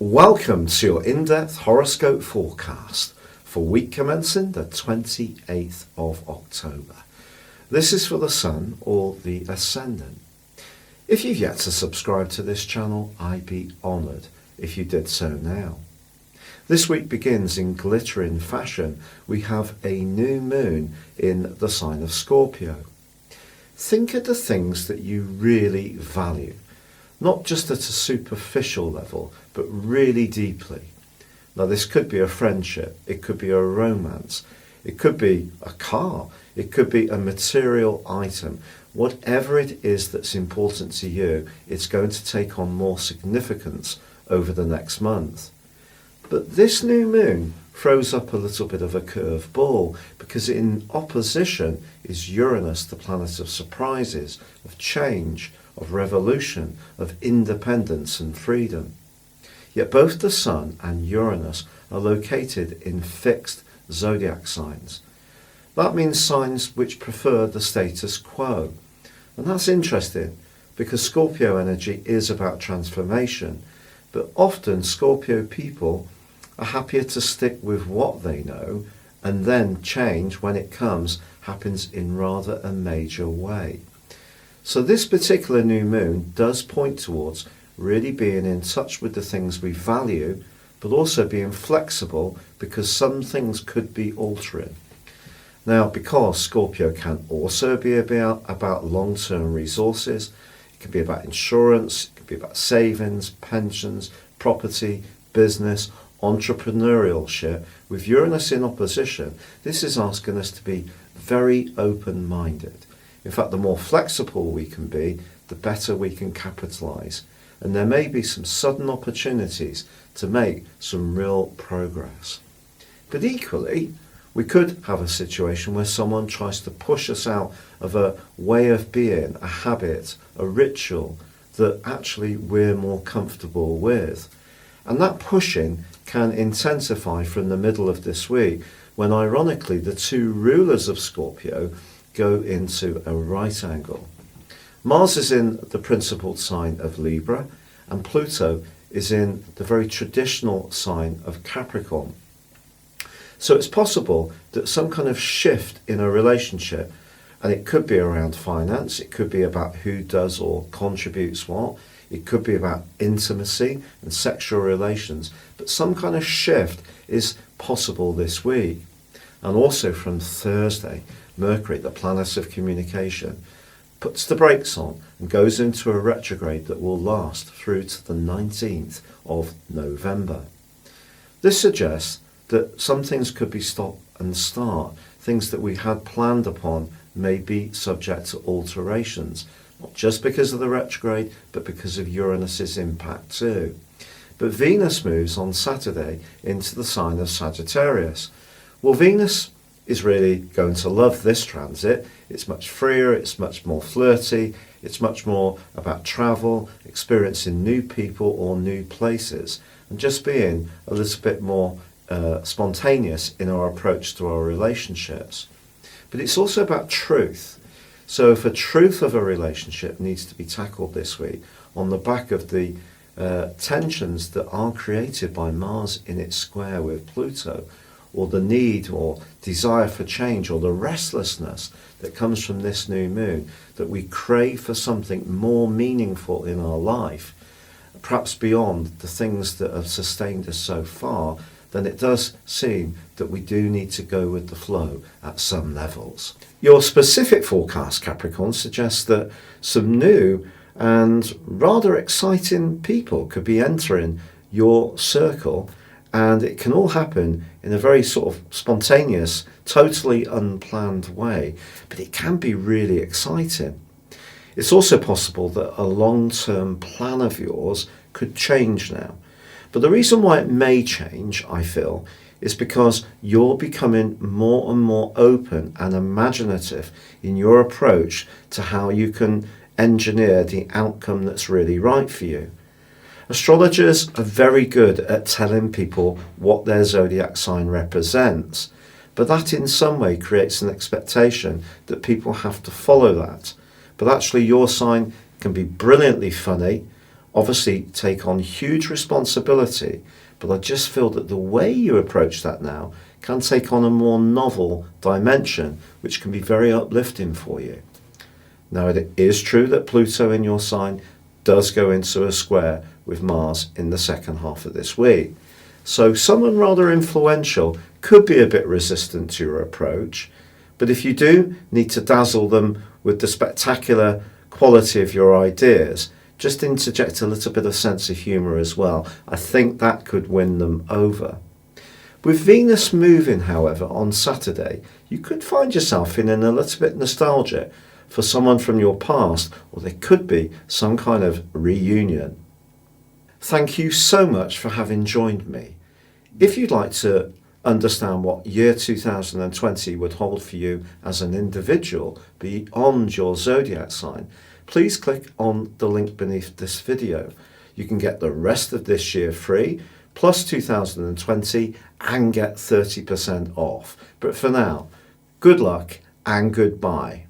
Welcome to your in-depth horoscope forecast for week commencing the 28th of October. This is for the Sun or the Ascendant. If you've yet to subscribe to this channel, I'd be honoured if you did so now. This week begins in glittering fashion. We have a new moon in the sign of Scorpio. Think of the things that you really value. Not just at a superficial level, but really deeply. Now this could be a friendship, it could be a romance, it could be a car, it could be a material item. Whatever it is that's important to you, it's going to take on more significance over the next month. But this new moon throws up a little bit of a curved ball because in opposition is Uranus, the planet of surprises, of change, of revolution, of independence and freedom. Yet both the Sun and Uranus are located in fixed zodiac signs. That means signs which prefer the status quo. And that's interesting because Scorpio energy is about transformation, but often Scorpio people are happier to stick with what they know, and then change when it happens in rather a major way. So this particular new moon does point towards really being in touch with the things we value, but also being flexible because some things could be altering. Now, because Scorpio can also be about long-term resources, it can be about insurance, it can be about savings, pensions, property, business, entrepreneurship. With Uranus in opposition, this is asking us to be very open-minded. In fact, the more flexible we can be, the better we can capitalise. And there may be some sudden opportunities to make some real progress. But equally, we could have a situation where someone tries to push us out of a way of being, a habit, a ritual that actually we're more comfortable with. And that pushing can intensify from the middle of this week, when ironically the two rulers of Scorpio go into a right angle. Mars is in the principal sign of Libra, and Pluto is in the very traditional sign of Capricorn. So it's possible that some kind of shift in a relationship, and it could be around finance, it could be about who does or contributes what, it could be about intimacy and sexual relations, but some kind of shift is possible this week. And also from Thursday, Mercury, the planet of communication, puts the brakes on and goes into a retrograde that will last through to the 19th of November. This suggests that some things could be stop and start. Things that we had planned upon may be subject to alterations, not just because of the retrograde, but because of Uranus's impact too. But Venus moves on Saturday into the sign of Sagittarius. Well, Venus is really going to love this transit. It's much freer, it's much more flirty, it's much more about travel, experiencing new people or new places, and just being a little bit more spontaneous in our approach to our relationships. But it's also about truth. So if a truth of a relationship needs to be tackled this week on the back of the tensions that are created by Mars in its square with Pluto, or the need or desire for change, or the restlessness that comes from this new moon, that we crave for something more meaningful in our life, perhaps beyond the things that have sustained us so far, then it does seem that we do need to go with the flow at some levels. Your specific forecast, Capricorn, suggests that some new and rather exciting people could be entering your circle, and it can all happen in a very sort of spontaneous, totally unplanned way, but it can be really exciting. It's also possible that a long-term plan of yours could change now. But the reason why it may change, I feel, is because you're becoming more and more open and imaginative in your approach to how you can engineer the outcome that's really right for you. Astrologers are very good at telling people what their zodiac sign represents, but that in some way creates an expectation that people have to follow that. But actually your sign can be brilliantly funny, obviously take on huge responsibility, but I just feel that the way you approach that now can take on a more novel dimension, which can be very uplifting for you. Now, it is true that Pluto in your sign does go into a square with Mars in the second half of this week. So someone rather influential could be a bit resistant to your approach, but if you do need to dazzle them with the spectacular quality of your ideas, just interject a little bit of sense of humour as well. I think that could win them over. With Venus moving, however, on Saturday, you could find yourself feeling a little bit nostalgic for someone from your past, or there could be some kind of reunion. Thank you so much for having joined me. If you'd like to understand what year 2020 would hold for you as an individual beyond your zodiac sign, please click on the link beneath this video. You can get the rest of this year free, plus 2020, and get 30% off. But for now, good luck and goodbye.